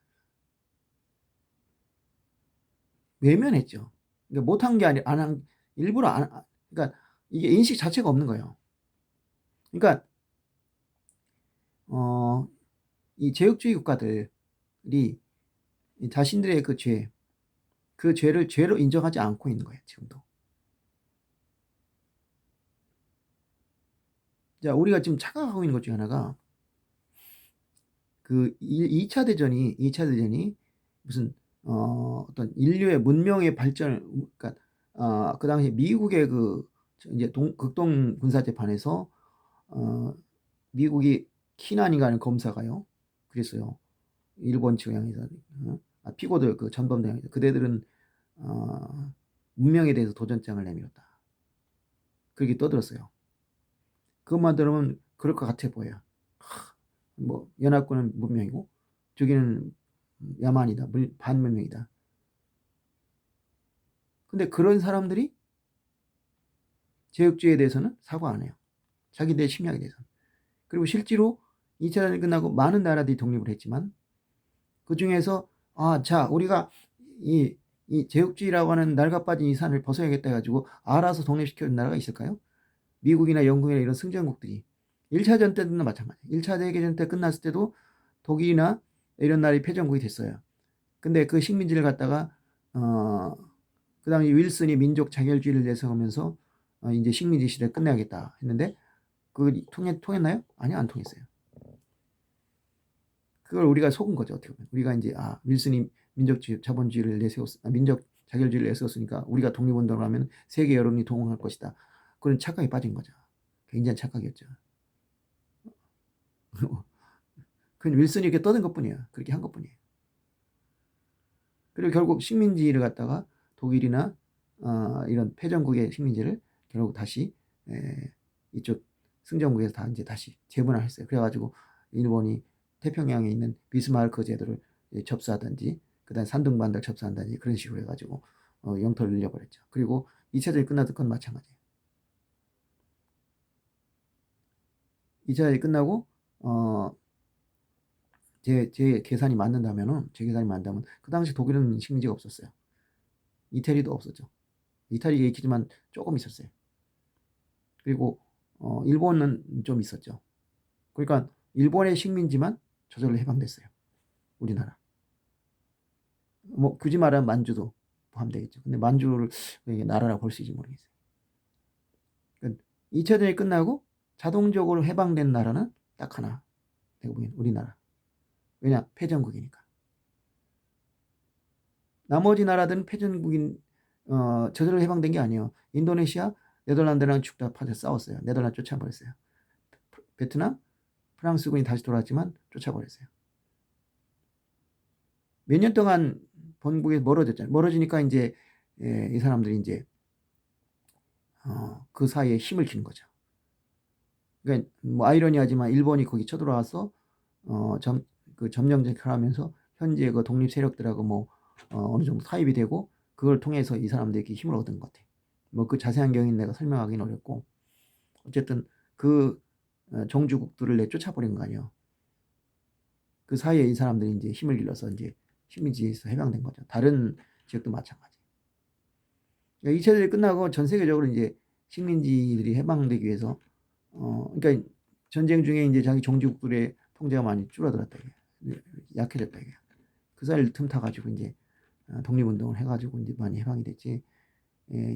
외면했죠. 그러니까 못한 게 아니라 일부러 그러니까 이게 인식 자체가 없는 거예요. 그러니까 이 제국주의 국가들이 자신들의 그 죄를 죄로 인정하지 않고 있는 거예요, 지금도. 자, 우리가 지금 착각하고 있는 것 중에 하나가 그 2차 대전이 무슨 어떤 인류의 문명의 발전을 그러니까 그 당시 미국의 그 이제 극동 군사 재판에서 미국이 키난인가 하는 검사가요. 그랬어요. 일본 측 향해서 피고들 그 전범들 향해서 그대들은 문명에 대해서 도전장을 내밀었다. 그렇게 떠들었어요. 그것만 들으면 그럴 것 같아 보여요. 뭐 연합군은 문명이고 저기는 야만이다, 반문명이다. 근데 그런 사람들이 제국주의에 대해서는 사과 안 해요. 자기들의 침략에 대해서는. 그리고 실제로 2차 대전이 끝나고 많은 나라들이 독립을 했지만 그 중에서 자 우리가 이 제국주의라고 하는 낡아빠진 이 산을 벗어야겠다 해가지고 알아서 독립시켜준 나라가 있을까요? 미국이나 영국이나 이런 승전국들이 1차 전 때도 마찬가지. 1차 대개전 때 끝났을 때도 독일이나 이런 나라이 패전국이 됐어요. 근데 그 식민지를 갖다가 그 당시 윌슨이 민족 자결주의를 내세우면서 이제 식민지 시대를 끝내야겠다 했는데 그거 통했나요? 아니요, 안 통했어요. 그걸 우리가 속은 거죠, 어떻게 보면. 우리가 이제 윌슨이 민족 자본주의를 민족 자결주의를 내세웠으니까 우리가 독립운동을 하면 세계 여론이 동원할 것이다. 그런 착각에 빠진 거죠. 굉장히 착각이었죠. 그건 윌슨이 이렇게 떠든 것뿐이에요. 그렇게 한 것뿐이에요. 그리고 결국 식민지를 갖다가 독일이나 이런 패전국의 식민지를 결국 다시 이쪽 승전국에서 다시 재분할했어요. 그래가지고 일본이 태평양에 있는 비스마르크 제도를 접수하든지 그다음 산둥반도를 접수한다든지 그런 식으로 해가지고 영토를 늘려버렸죠. 그리고 2차전이 끝나던 건 마찬가지예요. 2차전이 끝나고 제 계산이 맞는다면은 그 당시 독일은 식민지가 없었어요. 이태리도 없었죠. 이탈리아 있지만 조금 있었어요. 그리고 일본은 좀 있었죠. 그러니까 일본의 식민지만 저절로 해방됐어요. 우리나라. 뭐 굳이 말하면 만주도 포함되겠죠. 근데 만주를 나라라고 볼 수 있을지 모르겠어요. 그러니까 2차 대전이 끝나고 자동적으로 해방된 나라는 딱 하나. 내가 보기엔 우리나라. 왜냐? 패전국이니까. 나머지 나라들은 패전국인 저절로 해방된 게 아니에요. 인도네시아, 네덜란드랑 죽다파서 싸웠어요. 네덜란드 쫓아버렸어요. 베트남, 프랑스군이 다시 돌아왔지만 쫓아버렸어요. 몇 년 동안 본국에서 멀어졌잖아요. 멀어지니까 이제 이 사람들이 이제 그 사이에 힘을 주는 거죠. 그러니까 뭐 아이러니하지만 일본이 거기 쳐들어와서 그 점령하면서 현재 그 독립 세력들하고 뭐 어느 정도 타입이 되고 그걸 통해서 이 사람들에게 힘을 얻은 것 같아요. 뭐 그 자세한 경위는 내가 설명하기는 어렵고, 어쨌든 그 종주국들을 내쫓아 버린 거 아니에요. 그 사이에 이 사람들이 이제 힘을 길러서 이제 식민지에서 해방된 거죠. 다른 지역도 마찬가지. 그러니까 2차 대전이 끝나고 전 세계적으로 이제 식민지들이 해방되기 위해서 그러니까 전쟁 중에 이제 자기 종주국들의 통제가 많이 줄어들었다 이게, 약해졌다 이게. 그 사이를 틈타 가지고 이제 독립운동을 해가지고 이제 많이 해방이 됐지.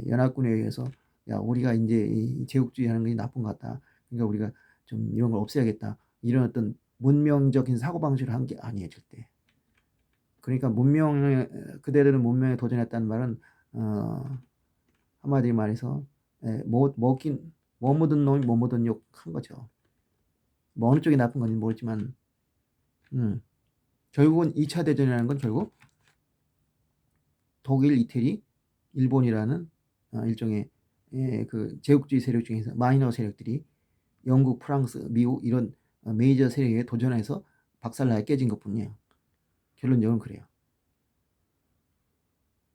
연합군에 의해서 야 우리가 이제 이 제국주의 하는 게 나쁜 것 같다. 그러니까 우리가 좀 이런 걸 없애야겠다. 이런 어떤 문명적인 사고 방식을 한 게 아니에요 절대. 그러니까 문명에 그대들은 문명에 도전했다는 말은 한마디 말해서 먹긴 뭐 묻은 놈이 뭐 묻은 욕 한 거죠. 뭐 어느 쪽이 나쁜 건지 모르지만 결국은 2차 대전이라는 건 결국 독일, 이태리, 일본이라는 일종의 그 제국주의 세력 중에서 마이너 세력들이 영국, 프랑스, 미국 이런 메이저 세력에 도전해서 박살나게 깨진 것뿐이에요. 결론적으로는 그래요.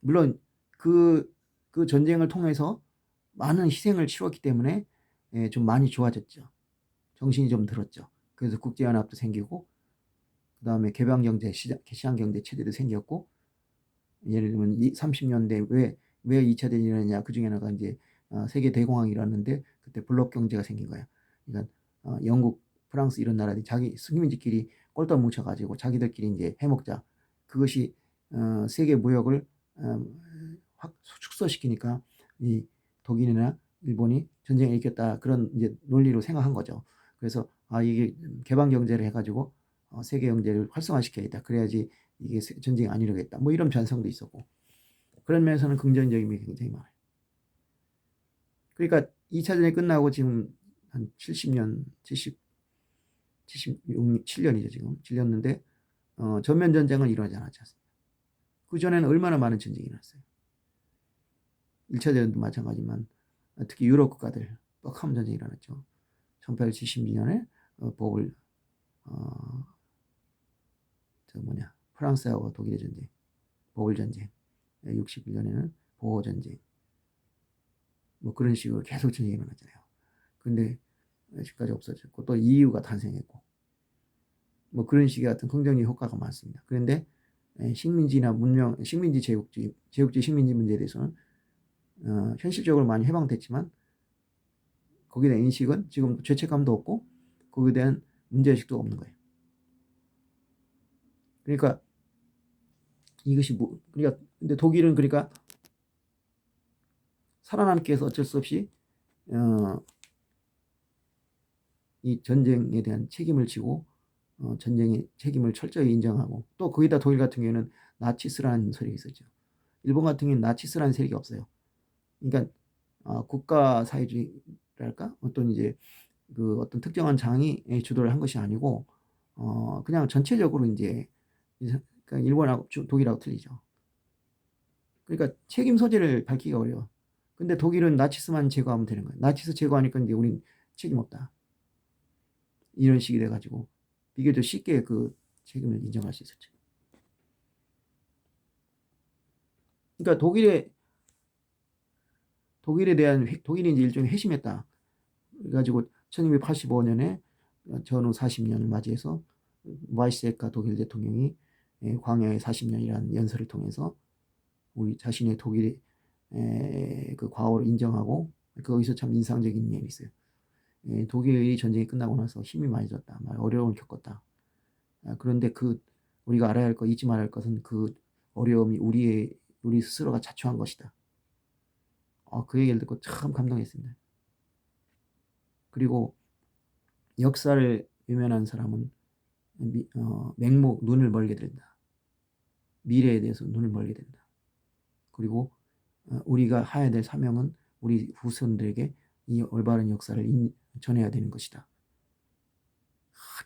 물론 그 전쟁을 통해서 많은 희생을 치렀기 때문에 좀 많이 좋아졌죠. 정신이 좀 들었죠. 그래서 국제연합도 생기고 그 다음에 개방경제, 시장경제 체제도 생겼고, 예를 들면 30년대 왜 2차 대전이 일어났냐, 그 중에 하나가 이제 세계 대공황이 일어났는데 그때 블록 경제가 생긴 거야. 그러니까 영국, 프랑스 이런 나라들이 자기 식민지끼리 꼴떡 뭉쳐가지고 자기들끼리 이제 해먹자. 그것이 세계 무역을 확 축소시키니까 이 독일이나 일본이 전쟁에 이겼다 그런 이제 논리로 생각한 거죠. 그래서 이게 개방 경제를 해가지고 세계 경제를 활성화시켜야겠다. 그래야지 이게 전쟁이 안 일어나겠다. 뭐 이런 전성도 있었고, 그런 면에서는 긍정적인 면이 굉장히 많아요. 그러니까 2차 대전이 끝나고 지금 한 70년, 77년이죠 지금. 질렸는데 전면 전쟁은 일어나지 않았지 않습니까? 그 전에는 얼마나 많은 전쟁이 일어났어요. 1차 대전도 마찬가지지만 특히 유럽 국가들 뻑하면 전쟁이 일어났죠. 1872년에 보글 프랑스하고 독일의 전쟁, 보글 전쟁, 61년에는 보호 전쟁, 뭐 그런 식으로 계속 전쟁이 일어났잖아요. 근데 지금까지 없어졌고, 또 EU가 탄생했고, 뭐 그런 식의 같은 긍정적 효과가 많습니다. 그런데 식민지나 식민지 제국주의 식민지 문제에 대해서는 현실적으로 많이 해방됐지만 거기에 대한 인식은 지금 죄책감도 없고 거기에 대한 문제의식도 없는 거예요. 그러니까 이것이 그러니까 근데 독일은 그러니까 살아남기 위해서 어쩔 수 없이 이 전쟁에 대한 책임을 지고 전쟁의 책임을 철저히 인정하고, 또 거기다 독일 같은 경우에는 나치스라는 세력이 있었죠. 일본 같은 경우에는 나치스라는 세력이 없어요. 그러니까 국가 사회주의랄까, 어떤 이제 그 어떤 특정한 장이 주도를 한 것이 아니고 그냥 전체적으로 이제 그러니까 일본하고 독일하고 틀리죠. 그러니까 책임 소재를 밝히기가 어려워. 근데 독일은 나치스만 제거하면 되는 거예요. 나치스 제거하니까 이제 우린 책임 없다. 이런 식이 돼가지고 비교적 쉽게 그 책임을 인정할 수 있었죠. 그러니까 독일에 대한 독일이 이제 일종의 회심했다. 그래가지고 1985년에 전후 40년을 맞이해서 와이세카 독일 대통령이 광야의 40년이라는 연설을 통해서 우리 자신의 독일의 그 과오를 인정하고, 거기서 참 인상적인 면이 있어요. 독일이 전쟁이 끝나고 나서 힘이 많이 졌다, 어려움을 겪었다. 그런데 우리가 알아야 할 것, 잊지 말아야 할 것은 그 어려움이 우리 스스로가 자초한 것이다. 그 얘기를 듣고 참 감동했습니다. 그리고 역사를 외면한 사람은 눈을 멀게 된다. 미래에 대해서 눈을 멀게 된다. 그리고 우리가 해야 될 사명은 우리 후손들에게 이 올바른 역사를 전해야 되는 것이다.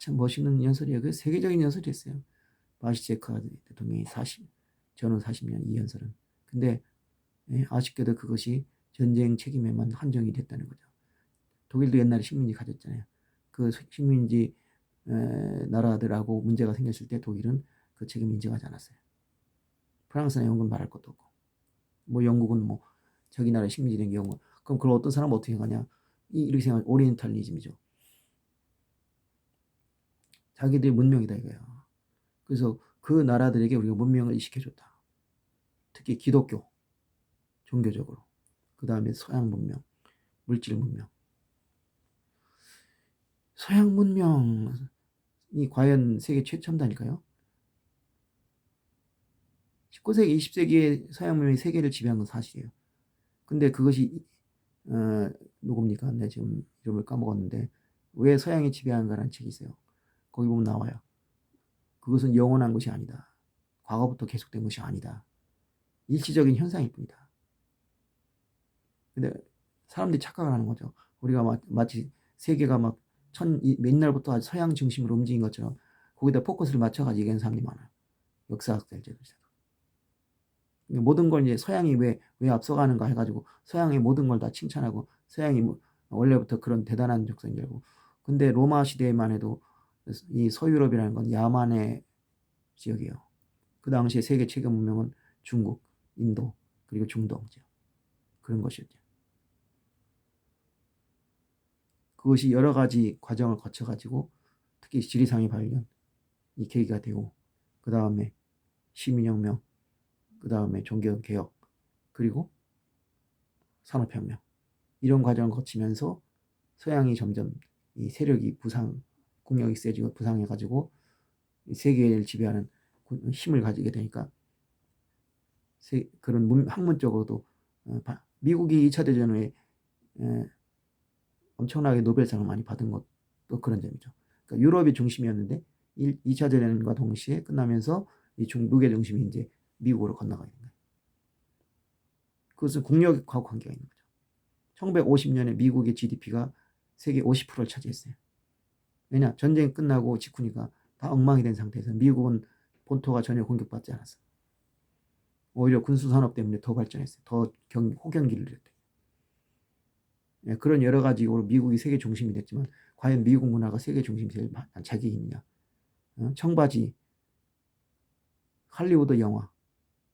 참 멋있는 연설이에요. 그 세계적인 연설이었어요. 바시제카 대통령이 전후 40년 이 연설은. 근데 아쉽게도 그것이 전쟁 책임에만 한정이 됐다는 거죠. 독일도 옛날에 식민지 가졌잖아요. 그 식민지 나라들하고 문제가 생겼을 때 독일은 그 책임을 인정하지 않았어요. 프랑스나 영국은 말할 것도 없고, 뭐 영국은 뭐 자기 나라 식민지된 경우. 그럼 그걸 어떤 사람은 어떻게 생각하냐? 이렇게 생각하면 오리엔탈리즘이죠. 자기들의 문명이다 이거야. 그래서 그 나라들에게 우리가 문명을 이식해줬다. 특히 기독교, 종교적으로. 그 다음에 서양 문명, 물질 문명. 서양 문명이 과연 세계 최첨단일까요? 19세기, 20세기에 서양 문명이 세계를 지배한 건 사실이에요. 근데 그것이 누굽니까? 내가 지금 이름을 까먹었는데 왜 서양이 지배하는가라는 책이 있어요. 거기 보면 나와요. 그것은 영원한 것이 아니다. 과거부터 계속된 것이 아니다. 일시적인 현상일 뿐이다. 근데 사람들이 착각을 하는 거죠. 우리가 마치 세계가 막 맨날부터 아주 서양 중심으로 움직인 것처럼 거기다 포커스를 맞춰가지고 얘기하는 사람들이 많아요. 역사학자들도. 모든 걸 이제 서양이 왜 앞서가는가 해가지고 서양의 모든 걸 다 칭찬하고 서양이 원래부터 그런 대단한 족속이라고. 근데 로마 시대에만 해도 이 서유럽이라는 건 야만의 지역이에요. 그 당시에 세계 최고 문명은 중국, 인도, 그리고 중동 지역. 그런 것이었죠. 그것이 여러 가지 과정을 거쳐가지고 특히 지리상의 발견, 이 계기가 되고 그 다음에 시민혁명, 그 다음에 종교개혁, 그리고 산업혁명 이런 과정을 거치면서 서양이 점점 이 세력이 국력이 세지고 부상해가지고 세계를 지배하는 힘을 가지게 되니까 그런 학문적으로도 미국이 2차 대전 후에 엄청나게 노벨상을 많이 받은 것도 그런 점이죠. 그러니까 유럽이 중심이었는데 2차 대전과 동시에 끝나면서 이 중국의 중심이 이제 미국으로 건너가게 된 거예요. 그것은 국력과 관계가 있는 거죠. 1950년에 미국의 GDP가 세계 50%를 차지했어요. 왜냐? 전쟁 끝나고 직후니까 다 엉망이 된 상태에서 미국은 본토가 전혀 공격받지 않았어. 오히려 군수산업 때문에 더 발전했어요. 더 호경기를 누렸대요. 예, 그런 여러 가지로 미국이 세계 중심이 됐지만 과연 미국 문화가 세계 중심이 될 만한 자격이 있느냐. 청바지, 할리우드 영화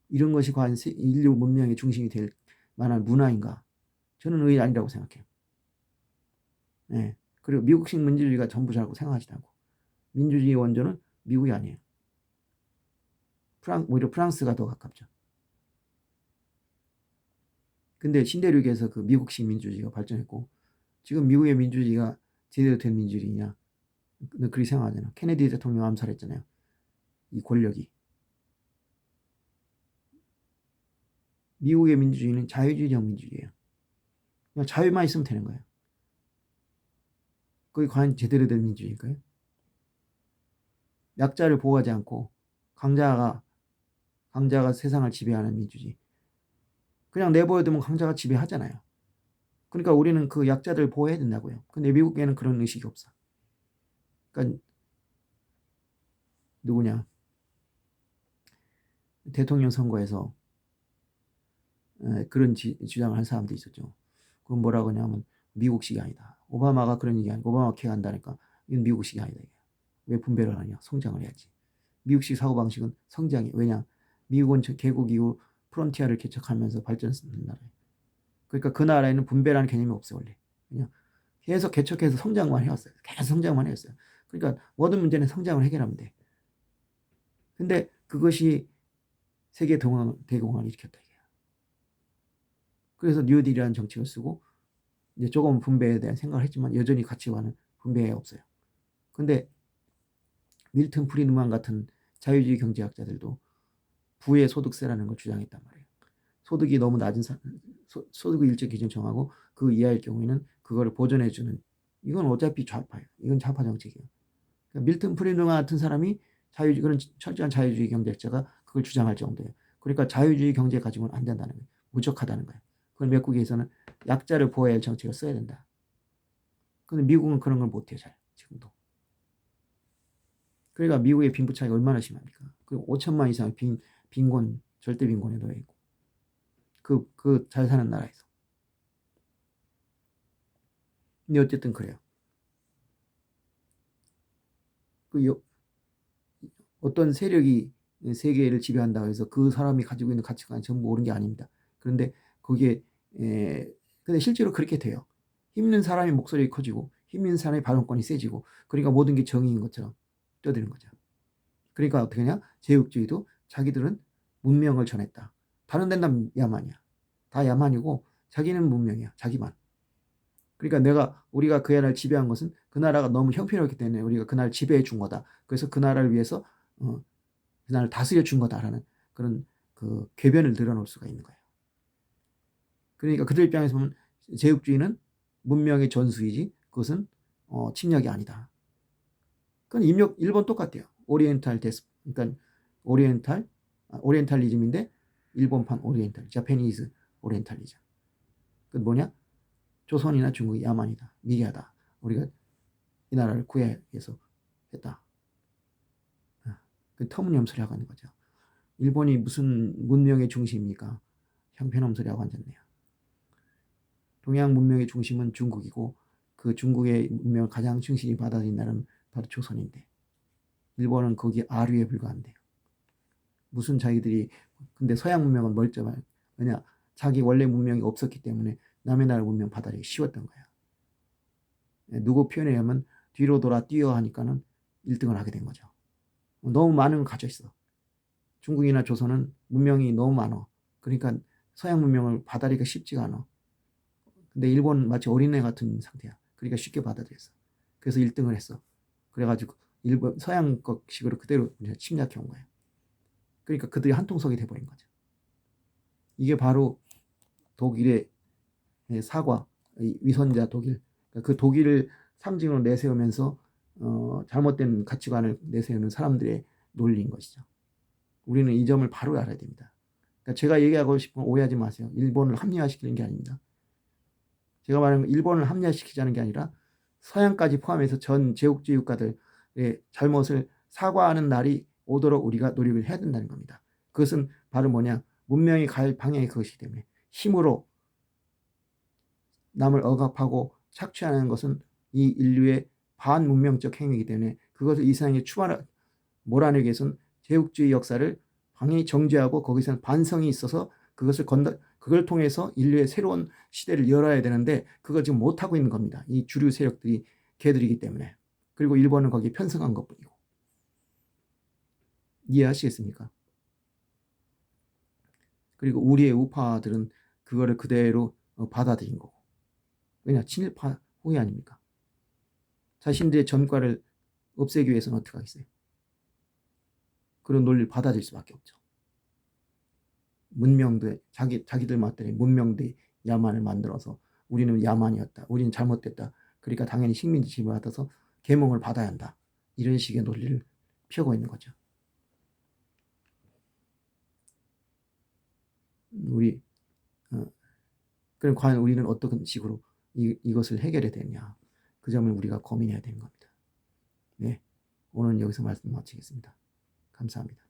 이런 것이 과연 인류 문명의 중심이 될 만한 문화인가? 저는 의외 아니라고 생각해요. 예. 그리고 미국식 민주주의가 전부라고 생각하지도 않고 민주주의 원조는 미국이 아니에요. 오히려 프랑스가 더 가깝죠. 근데 신대륙에서 그 미국식 민주주의가 발전했고 지금 미국의 민주주의가 제대로 된 민주주의냐? 그렇게 생각하잖아. 케네디 대통령 암살했잖아요. 이 권력이. 미국의 민주주의는 자유주의적 민주주의예요. 그냥 자유만 있으면 되는 거예요. 그게 과연 제대로 된 민주주의일까요? 약자를 보호하지 않고 강자가 세상을 지배하는 민주주의. 그냥 내버려두면 강자가 지배하잖아요. 그러니까 우리는 그 약자들 보호해야 된다고요. 근데 미국에는 그런 의식이 없어. 그러니까 누구냐? 대통령 선거에서 그런 주장을 한 사람도 있었죠. 그럼 뭐라고 하냐면 미국식이 아니다. 오바마가 그런 얘기 아니고 오바마 케어 한다니까 이건 미국식이 아니다. 왜 분배를 하냐? 성장을 해야지. 미국식 사고방식은 성장이. 왜냐? 미국은 개국 이후 프론티어를 개척하면서 발전했는 나라예요. 그러니까 그 나라에는 분배라는 개념이 없어요. 원래. 그냥 계속 개척해서 성장만 해왔어요. 계속 성장만 해왔어요. 그러니까 모든 문제는 성장을 해결하면 돼. 근데 그것이 세계 대공황을 일으켰다. 그래서 뉴딜이라는 정책을 쓰고 이제 조금 분배에 대한 생각을 했지만 여전히 가치관은 분배에 없어요. 근데 밀턴 프리드만 같은 자유주의 경제학자들도 부의 소득세라는 걸 주장했단 말이에요. 소득이 너무 낮은 소득의 일정 기준 정하고 그 이하일 경우에는 그거를 보전해주는. 이건 어차피 좌파예요. 이건 좌파 정책이에요. 그러니까 밀턴 프리드만 같은 사람이 그런 철저한 자유주의 경제학자가 그걸 주장할 정도예요. 그러니까 자유주의 경제 가지고는 안 된다는 거예요. 무적하다는 거예요. 그걸 미국에서는 약자를 보호해야 할 정책을 써야 된다. 근데 미국은 그런 걸 못해요. 잘 지금도. 그러니까 미국의 빈부 차이가 얼마나 심합니까? 그리고 5천만 이상의 빈곤, 절대 빈곤에 놓여 있고 그 잘 사는 나라에서. 근데 어쨌든 그래요. 어떤 세력이 세계를 지배한다고 해서 그 사람이 가지고 있는 가치관이 전부 옳은 게 아닙니다. 그런데 거기에 근데 실제로 그렇게 돼요. 힘 있는 사람의 목소리가 커지고 힘 있는 사람의 발언권이 세지고, 그러니까 모든 게 정의인 것처럼 떠드는 거죠. 그러니까 어떻게 하냐? 제국주의도 자기들은 문명을 전했다. 다른 데는 다 야만이야. 다 야만이고 자기는 문명이야. 자기만. 그러니까 우리가 그 나라를 지배한 것은 그 나라가 너무 형편없기 때문에 우리가 그 나라를 지배해 준 거다. 그래서 그 나라를 위해서 그 나라를 다스려 준 거다라는 그런 그 궤변을 늘어놓을 수가 있는 거예요. 그러니까 그들 입장에서 보면 제국주의는 문명의 전수이지 그것은 침략이 아니다. 그건 일본 똑같아요. 그러니까 오리엔탈리즘인데 일본판 자페니즈 오리엔탈리즘. 그건 뭐냐? 조선이나 중국이 야만이다, 미개하다. 우리가 이 나라를 구해야 해서 했다. 그 터무니없는 소리 하고 있는 거죠. 일본이 무슨 문명의 중심입니까? 형편없는 소리 하고 앉았네요. 동양 문명의 중심은 중국이고 그 중국의 문명을 가장 충실히 받아들인 나라는 바로 조선인데 일본은 거기 아류에 불과한데요. 무슨 자기들이 근데 서양 문명은 멀쩡해요. 왜냐? 자기 원래 문명이 없었기 때문에 남의 나라 문명 받아들이기 쉬웠던 거야. 누구 표현에 의하면 뒤로 돌아 뛰어 하니까는 1등을 하게 된 거죠. 너무 많은 걸 가져 있어. 중국이나 조선은 문명이 너무 많아. 그러니까 서양 문명을 받아들이기가 쉽지가 않아. 근데 일본은 마치 어린애 같은 상태야. 그러니까 쉽게 받아들였어. 그래서 1등을 했어. 그래가지고 일본 서양 것식으로 그대로 침략해 온 거예요. 그러니까 그들이 한통속이 돼버린 거죠. 이게 바로 독일의 사과, 위선자 독일. 그 독일을 상징으로 내세우면서 잘못된 가치관을 내세우는 사람들의 논리인 것이죠. 우리는 이 점을 바로 알아야 됩니다. 그러니까 제가 얘기하고 싶은 건 오해하지 마세요. 일본을 합리화시키는 게 아닙니다. 제가 말하는 건 일본을 합리화시키자는 게 아니라 서양까지 포함해서 전 제국주의 국가들의 잘못을 사과하는 날이 오도록 우리가 노력을 해야 된다는 겁니다. 그것은 바로 뭐냐? 문명이 갈 방향이 그것이기 때문에 힘으로 남을 억압하고 착취하는 것은 이 인류의 반문명적 행위이기 때문에 그것을 이 세상에 몰아내기 위해서는 제국주의 역사를 방향이 정죄하고 거기서는 반성이 있어서 그걸 통해서 인류의 새로운 시대를 열어야 되는데 그걸 지금 못하고 있는 겁니다. 이 주류 세력들이 개들이기 때문에. 그리고 일본은 거기에 편승한 것뿐이고. 이해하시겠습니까? 그리고 우리의 우파들은 그거를 그대로 받아들인 거고. 왜냐? 친일파 후예 아닙니까? 자신들의 전과를 없애기 위해서는 어떻게 하겠어요? 그런 논리를 받아들일 수밖에 없죠. 자기들 맛대로 문명대 야만을 만들어서 우리는 야만이었다. 우리는 잘못됐다. 그러니까 당연히 식민지 지배를 받아서 계몽을 받아야 한다. 이런 식의 논리를 펴고 있는 거죠. 그럼 과연 우리는 어떤 식으로 이것을 해결해야 되느냐. 그 점을 우리가 고민해야 되는 겁니다. 네, 오늘은 여기서 말씀 마치겠습니다. 감사합니다.